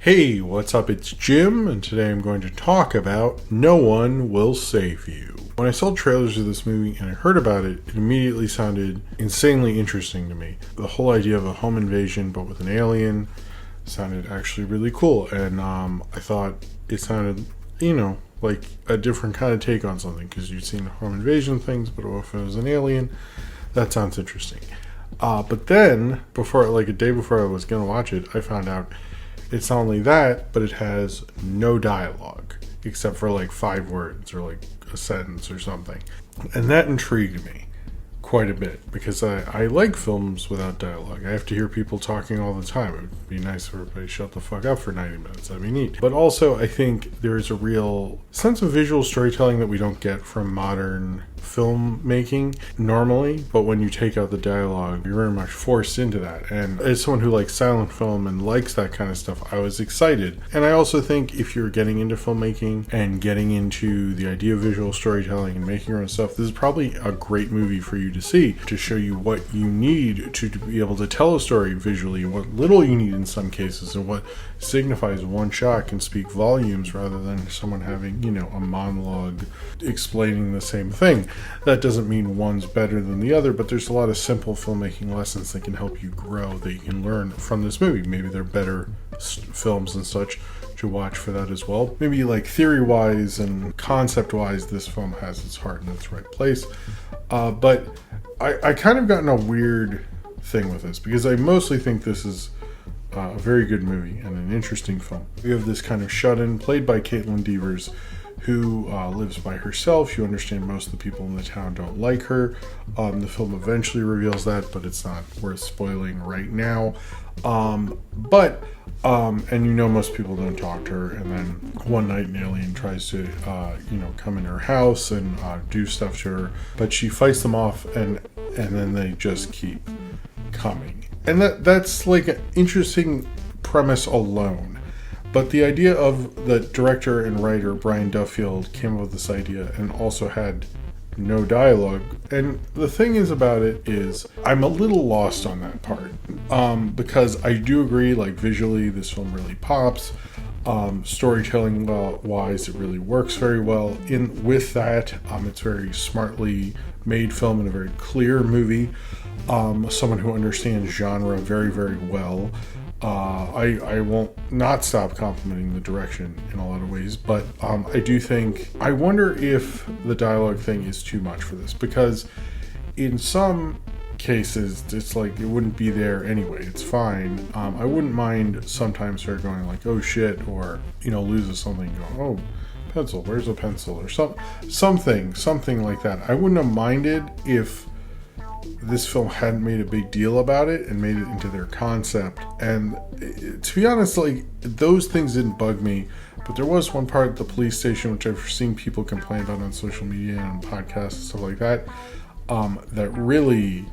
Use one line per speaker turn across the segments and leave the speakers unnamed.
Hey, what's up? It's Jim, and today I'm going to talk about No One Will Save You. When I saw trailers of this movie and I heard about it, it immediately sounded insanely interesting to me. The whole idea of a home invasion, but with an alien, sounded actually really cool, and I thought it sounded, like a different kind of take on something, because you've seen home invasion things, but if it was an alien, that sounds interesting. But then, a day before I was going to watch it, I found out it's not only that, but it has no dialogue, except for 5 words or a sentence or something. And that intrigued me quite a bit, because I like films without dialogue. I have to hear people talking all the time. It would be nice if everybody shut the fuck up for 90 minutes. That'd be neat. But also, I think there's a real sense of visual storytelling that we don't get from modern filmmaking normally, but when you take out the dialogue, you're very much forced into that. And as someone who likes silent film and likes that kind of stuff, I was excited. And I also think if you're getting into filmmaking and getting into the idea of visual storytelling and making your own stuff, this is probably a great movie for you to see, to show you what you need to be able to tell a story visually, and what little you need in some cases, and what signifies one shot can speak volumes rather than someone having, a monologue explaining the same thing. That doesn't mean one's better than the other, but there's a lot of simple filmmaking lessons that can help you grow, that you can learn from this movie. Maybe they're better films and such to watch for that as well. Maybe theory-wise and concept-wise, this film has its heart in its right place. But I kind of gotten a weird thing with this, because I mostly think this is a very good movie and an interesting film. We have this kind of shut-in played by Caitlyn Dvor, who lives by herself. You understand most of the people in the town don't like her. The film eventually reveals that, but it's not worth spoiling right now. And most people don't talk to her, and then one night an alien tries to, come in her house and do stuff to her, but she fights them off, and then they just keep coming. And that's an interesting premise alone. But the idea of the director and writer, Brian Duffield, came up with this idea and also had no dialogue. And the thing is about it is, I'm a little lost on that part. Because I do agree, visually, this film really pops. Storytelling wise, it really works very well. With that, it's very smartly made film and a very clear movie. Someone who understands genre very, very well. I won't not stop complimenting the direction in a lot of ways, but I wonder if the dialogue thing is too much for this, because in some cases it's it wouldn't be there anyway. It's fine. I wouldn't mind sometimes her going oh shit, or loses something, going, oh, pencil, where's a pencil, or something like that. I wouldn't have minded if this film hadn't made a big deal about it and made it into their concept. And to be honest, those things didn't bug me, but there was one part at the police station, which I've seen people complain about on social media and on podcasts and stuff like that, that really,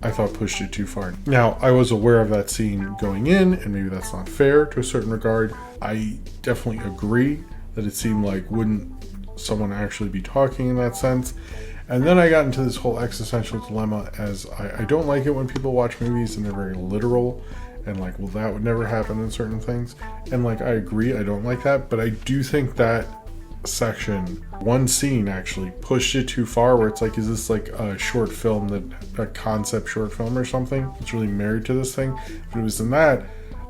I thought, pushed it too far. Now, I was aware of that scene going in, and maybe that's not fair to a certain regard. I definitely agree that it seemed wouldn't someone actually be talking in that sense. And then I got into this whole existential dilemma, as I don't like it when people watch movies and they're very literal and well, that would never happen in certain things. And I agree, I don't like that, but I do think that one scene actually pushed it too far, where it's is this a short film, a concept short film or something that's really married to this thing? If it was in that,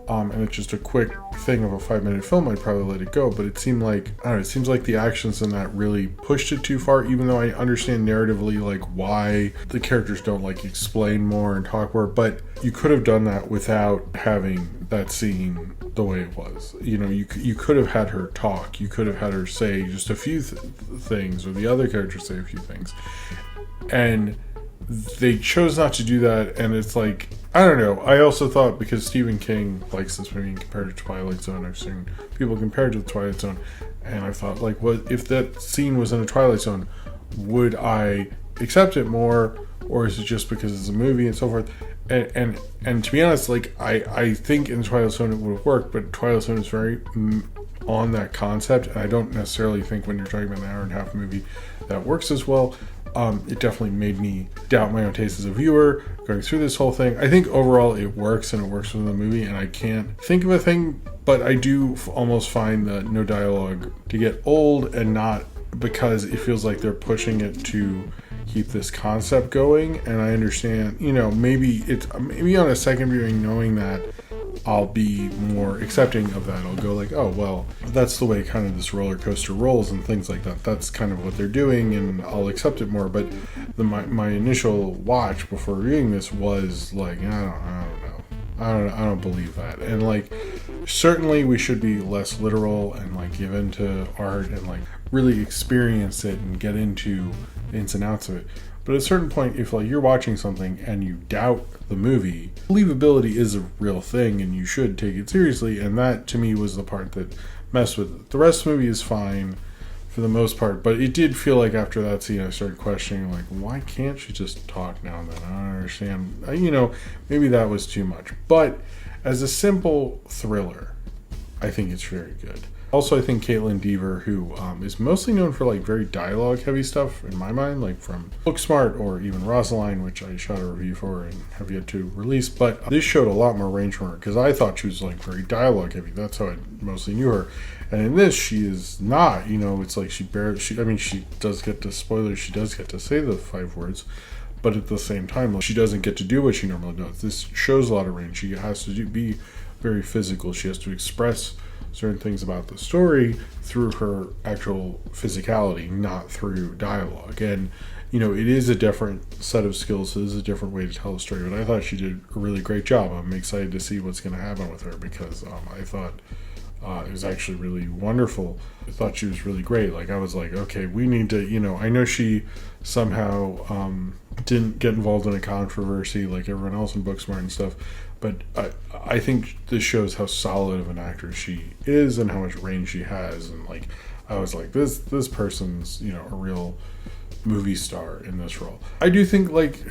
and it's just a quick thing of a 5-minute film, I'd probably let it go. But it seemed it seems like the actions in that really pushed it too far, even though I understand narratively why the characters don't explain more and talk more. But you could have done that without having that scene the way it was. You could have had her talk. You could have had her say just a few things, or the other characters say a few things. And they chose not to do that, and it's I don't know. I also thought, because Stephen King likes this movie and compared it to Twilight Zone, I've seen people compare it to the Twilight Zone, and I thought, what if that scene was in a Twilight Zone, would I accept it more, or is it just because it's a movie and so forth? And to be honest, I think in Twilight Zone it would have worked, but Twilight Zone is very on that concept, and I don't necessarily think when you're talking about an hour and a half movie that works as well. It definitely made me doubt my own taste as a viewer going through this whole thing. I think overall it works, and it works within the movie, and I can't think of a thing, but I do almost find the no dialogue to get old, and not because it feels like they're pushing it to keep this concept going. And I understand, maybe on a second viewing, knowing that, I'll be more accepting of that. I'll go like, oh, well, that's the way kind of this roller coaster rolls and things like that. That's kind of what they're doing, and I'll accept it more. But my initial watch before reading this was like, I don't know. I don't believe that. And like, certainly we should be less literal and like give into art and like really experience it and get into the ins and outs of it. But at a certain point, if like you're watching something and you doubt the movie, believability is a real thing, and you should take it seriously. And that to me was the part that messed with it. The rest of the movie is fine for the most part, but it did feel like after that scene I started questioning, like, why can't she just talk now and then? I don't understand. Maybe that was too much. But as a simple thriller, I think it's very good. Also, I think Caitlyn Dvor, who is mostly known for like very dialogue-heavy stuff in my mind, like from Booksmart or even Rosaline, which I shot a review for and have yet to release. But this showed a lot more range from her, because I thought she was like very dialogue-heavy. That's how I mostly knew her. And in this, she is not. It's like she does get to spoilers. She does get to say the 5 words, but at the same time, like, she doesn't get to do what she normally does. This shows a lot of range. She has to be very physical. She has to express certain things about the story through her actual physicality, not through dialogue. And it is a different set of skills. It is a different way to tell the story, but I thought she did a really great job. I'm excited to see what's going to happen with her, because I thought it was actually really wonderful. I thought she was really great. Like, I was like, okay, we need to, I know she somehow didn't get involved in a controversy like everyone else in Booksmart and stuff, but I think this shows how solid of an actress she is and how much range she has. And like, I was like, this person's a real movie star in this role. I do think like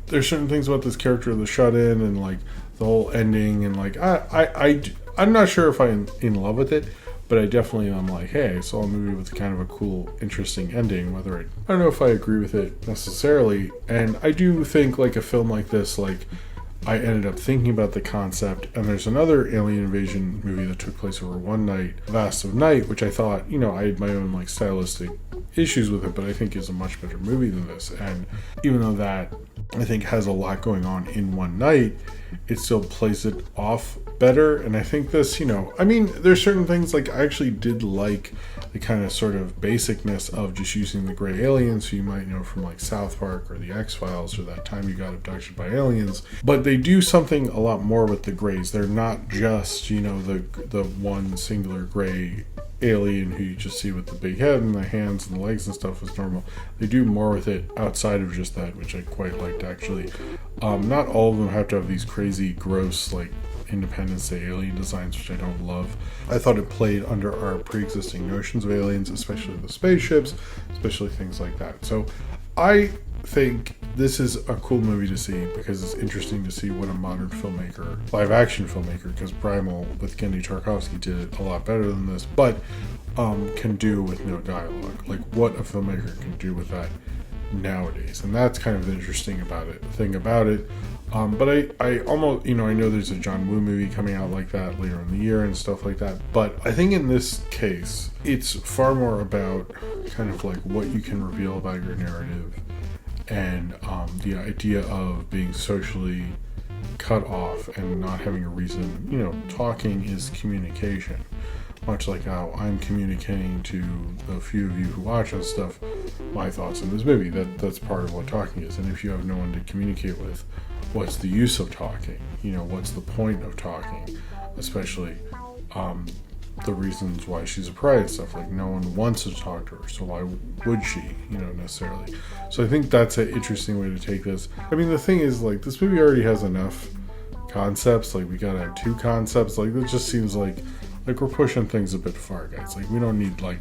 there's certain things about this character, the shut-in and like the whole ending, and like I'm not sure if I'm in love with it, but I definitely am like, hey, I saw a movie with kind of a cool, interesting ending. Whether I don't know if I agree with it necessarily. And I do think like a film like this, like, I ended up thinking about the concept, and there's another alien invasion movie that took place over one night, Vast of Night, which I thought, I had my own like stylistic issues with it, but I think is a much better movie than this. And even though that I think has a lot going on in one night, it still plays it off better. And I think this, there's certain things like I actually did like the kind of sort of basicness of just using the gray aliens, who you might know from like South Park or the X-Files or That Time You Got Abducted by Aliens. But they do something a lot more with the grays. They're not just, the one singular gray alien who you just see with the big head and the hands and the legs and stuff is normal. They do more with it outside of just that, which I quite liked actually. Not all of them have to have these crazy, gross, like Independence Day alien designs, which I don't love. I thought it played under our pre-existing notions of aliens, especially the spaceships, especially things like that. So I think this is a cool movie to see, because it's interesting to see what a modern filmmaker, live action filmmaker, because Primal with Genndy Tartakovsky did it a lot better than this, but can do with no dialogue. Like, what a filmmaker can do with that nowadays. And that's kind of the interesting thing about it. But I almost, I know there's a John Woo movie coming out like that later in the year and stuff like that. But I think in this case, it's far more about kind of like what you can reveal about your narrative, and the idea of being socially cut off and not having a reason. Talking is communication. Much like how I'm communicating to the few of you who watch this stuff my thoughts on this movie. That's part of what talking is. And if you have no one to communicate with, what's the use of talking? What's the point of talking? Especially the reasons why she's a pride and stuff. Like, no one wants to talk to her, so why would she, necessarily? So I think that's an interesting way to take this. I mean, the thing is, like, this movie already has enough concepts. Like, we gotta have 2 concepts. Like, it just seems like we're pushing things a bit far, guys. Like, we don't need, like,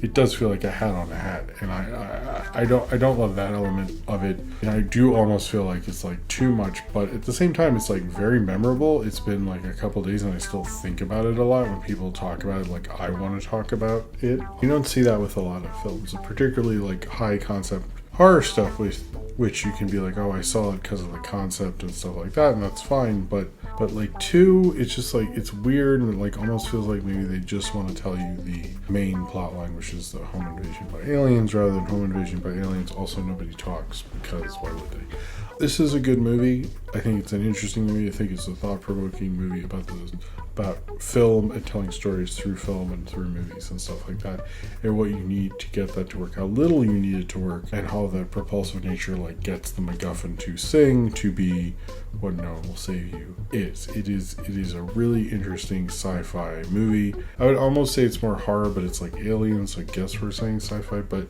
it does feel like a hat on a hat, and I don't love that element of it. And I do almost feel like it's like too much, but at the same time, it's like very memorable. It's been like a couple days, and I still think about it a lot when people talk about it. Like, I want to talk about it. You don't see that with a lot of films, particularly like high concept horror stuff with which you can be like, oh, I saw it because of the concept and stuff like that, and that's fine. But like 2, it's just like, it's weird, and it like almost feels like maybe they just want to tell you the main plot line, which is the home invasion by aliens, rather than home invasion by aliens. Also, nobody talks, because why would they? This is a good movie. I think it's an interesting movie. I think it's a thought-provoking movie about film and telling stories through film and through movies and stuff like that, and what you need to get that to work, how little you need it to work, and how the propulsive nature like gets the MacGuffin to sing to be what No One Will Save You is. It is a really interesting sci-fi movie. I would almost say it's more horror, but it's like aliens, so I guess we're saying sci-fi, but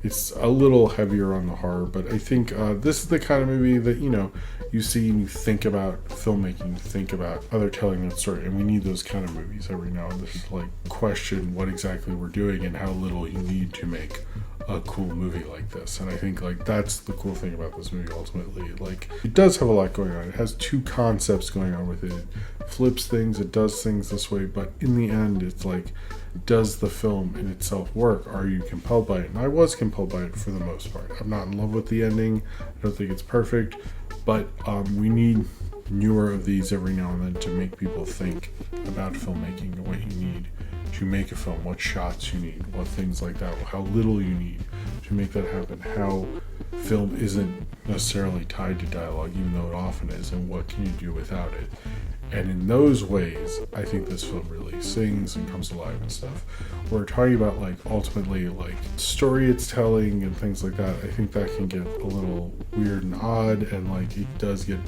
it's a little heavier on the horror. But I think this is the kind of movie that, you know, you see and you think about filmmaking, you think about other telling that story, and we need those kind of movies every now and then to like question what exactly we're doing and how little you need to make a cool movie like this. And I think like that's the cool thing about this movie ultimately. Like, it does have a lot going on. It has 2 concepts going on with it. It flips things, it does things this way, but in the end it's like, does the film in itself work? Are you compelled by it? And I was compelled by it for the most part. I'm not in love with the ending. I don't think it's perfect, but we need newer of these every now and then to make people think about filmmaking and what you need to make a film, what shots you need, what things like that, how little you need to make that happen, how film isn't necessarily tied to dialogue, even though it often is, and what can you do without it. And in those ways, I think this film really sings and comes alive and stuff. We're talking about like ultimately like story it's telling and things like that. I think that can get a little weird and odd, and like it does get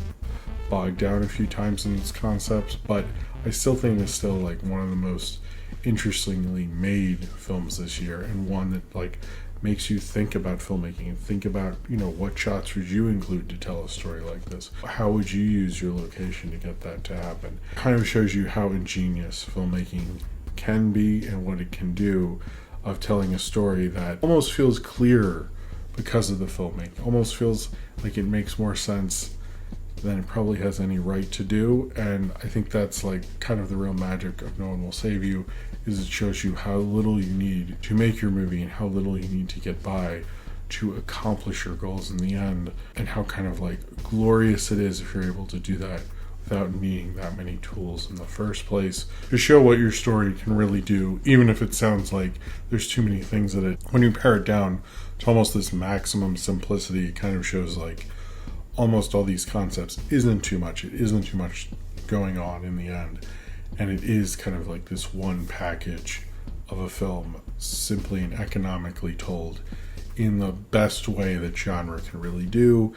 bogged down a few times in its concepts, but I still think it's still like one of the most interestingly made films this year, and one that like makes you think about filmmaking and think about, you know, what shots would you include to tell a story like this? How would you use your location to get that to happen? Kind of shows you how ingenious filmmaking can be and what it can do of telling a story that almost feels clearer because of the filmmaking. Almost feels like it makes more sense than it probably has any right to do. And I think that's like kind of the real magic of No One Will Save You, is it shows you how little you need to make your movie and how little you need to get by to accomplish your goals in the end, and how kind of like glorious it is if you're able to do that without needing that many tools in the first place to show what your story can really do, even if it sounds like there's too many things in it. When you pare it down to almost this maximum simplicity, it kind of shows like almost all these concepts isn't too much. It isn't too much going on in the end. And it is kind of like this one package of a film, simply and economically told in the best way that genre can really do,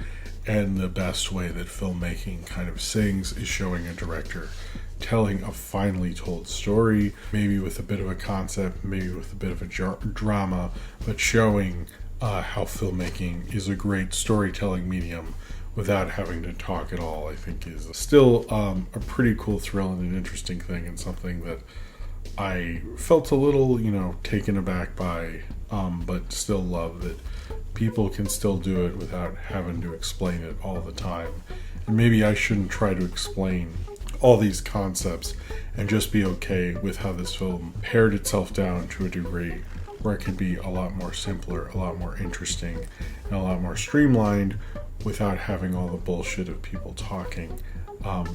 and the best way that filmmaking kind of sings, is showing a director telling a finely told story, maybe with a bit of a concept, maybe with a bit of a drama, but showing how filmmaking is a great storytelling medium without having to talk at all. I think is still a pretty cool thrill and an interesting thing, and something that I felt a little, you know, taken aback by, but still love that people can still do it without having to explain it all the time. And maybe I shouldn't try to explain all these concepts and just be okay with how this film pared itself down to a degree where it can be a lot more simpler, a lot more interesting, and a lot more streamlined without having all the bullshit of people talking.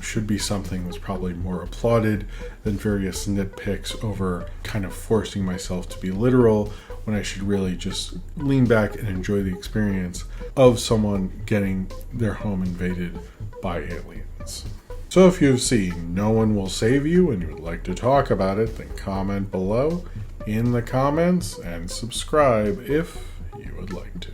Should be something that's probably more applauded than various nitpicks over kind of forcing myself to be literal, when I should really just lean back and enjoy the experience of someone getting their home invaded by aliens. So if you've seen No One Will Save You and you would like to talk about it, then comment below in the comments and subscribe if you would like to.